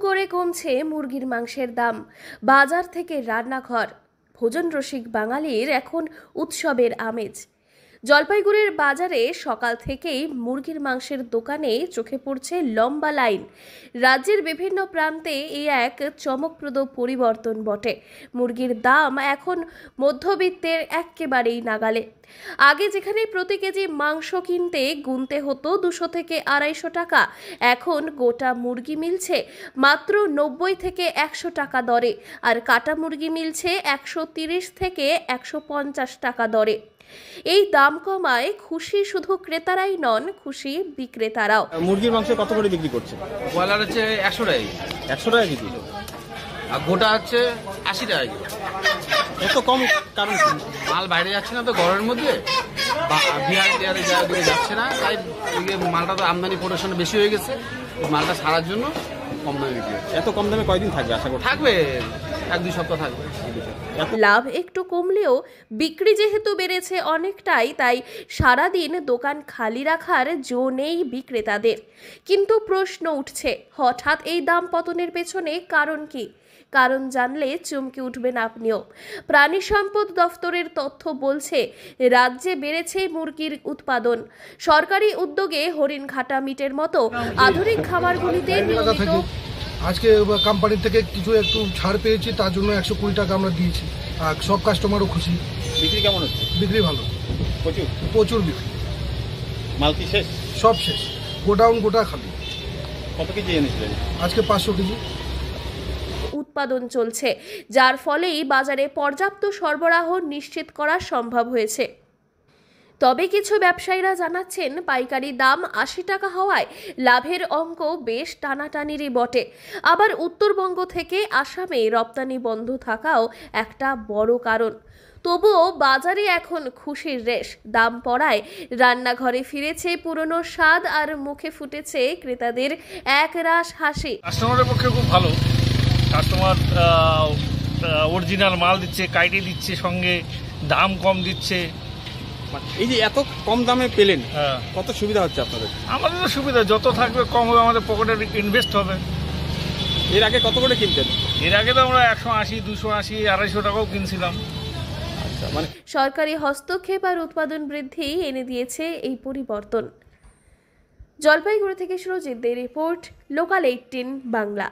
করে কমছে মুরগির মাংসের দাম। বাজার থেকে রান্নাঘর, ভোজন রসিক বাঙালির এখন উৎসবের আমেজ। জলপাইগুড়ির বাজারে সকাল থেকেই মুরগির মাংসের দোকানে চোখে পড়ছে লম্বা লাইন। রাজ্যের বিভিন্ন প্রান্তে এই এক চমকপ্রদ পরিবর্তন বটে। মুরগির দাম এখন মধ্যবিত্তের একেবারেই নাগালে। আগে যেখানে প্রতি কেজি মাংস কিনতে গুনতে হতো 200 থেকে 250 টাকা, এখন গোটা মুরগি মিলছে মাত্র 90 থেকে 100 টাকা দরে, আর কাটা মুরগি মিলছে 130 থেকে 150 টাকা দরে। এই দাম কমায় খুশি শুধু ক্রেতারাই নন, খুশি বিক্রেতারাও। মুরগির মাংস কত করে বিক্রি করছে? ব্রয়লার হচ্ছে 100 টাকা, 100 টাকা কেজি, আর গোটা হচ্ছে 80 টাকা কেজি। এত কম কারণ? মাল বাইরে যাচ্ছে না তো গরমের মধ্যে, বিহারে টিহারে যাচ্ছে না, তাই মালটা তো আমদানি প্রোডাকশন বেশি হয়ে গেছে। মালটা সারার জন্য কম দামে বিক্রি হচ্ছে। এত কম দামে কয়দিন থাকবে আশা করি? থাকবে 1-2 সপ্তাহ থাকবে। লাভ একটু কমলেও বিক্রি যেহেতু বেড়েছে অনেকটাই, তাই সারাদিন দোকান খালি রাখার জো নেই বিক্রেতাদের। কিন্তু প্রশ্ন উঠছে, হঠাৎ এই দাম পতনের পেছনে কারণ কি? কারণ জানলে চমকে উঠবেন আপনিও। প্রাণী সম্পদ দফতরের তথ্য বলছে, রাজ্যে বেড়েছে মুরগির উৎপাদন। সরকারি উদ্যোগে হরিণঘাটা মিটের মতো আধুনিক খামারগুলিতে নিয়মিত আজকে কোম্পানি থেকে কিছু একটু ছাড় পেয়েছি, তার জন্য 120 টাকা আমরা দিয়েছি, আর সব কাস্টমারও খুশি। বিক্রি কেমন হচ্ছে? বিক্রি ভালো, প্রচুর বিক্রি। মাল কি শেষ? সব শেষ, গোডাউন গোটা খালি। কত কেজি এনেছিলেন? আজকে 500 কেজি উৎপাদন চলছে, যার ফলেই বাজারে পর্যাপ্ত সরবরাহ নিশ্চিত করা সম্ভব হয়েছে। তবে কিছু ব্যবসায়ীরা জানাচ্ছেন, পাইকারি দাম 80 টাকা হওয়ায় লাভের অঙ্ক বেশ টানাটানিরই বটে। আবার উত্তরবঙ্গ থেকে আসামে রপ্তানি বন্ধ থাকাও একটা বড় কারণ। তবুও বাজারে এখন খুশির রেশ। দাম পড়ায় রান্নাঘরে ফিরেছে পুরনো স্বাদ, আর মুখে ফুটেছে ক্রেতাদের একরাশ হাসি। কাস্টমারের পক্ষে খুব ভালো। কাস্টমার অরিজিনাল মাল দিচ্ছে, কাইটে দিচ্ছে, সঙ্গে দাম কম দিচ্ছে। এই যে এত কম দামে পেলেন, হ্যাঁ, কত সুবিধা হচ্ছে আপনাদের? আমাদের তো সুবিধা, যত থাকবে কম হবে, আমাদের পকেটে ইনভেস্ট হবে। এর আগে কত করে কিনতেন? এর আগে তো আমরা 180, 280, 250 টাকাও কিনছিলাম। মানে সরকারি হস্তক্ষেপ আর উৎপাদন বৃদ্ধি এনে দিয়েছে এই পরিবর্তন। জলপাইগুড়ি থেকে সুরজিৎ দের রিপোর্ট, লোকাল 18 বাংলা।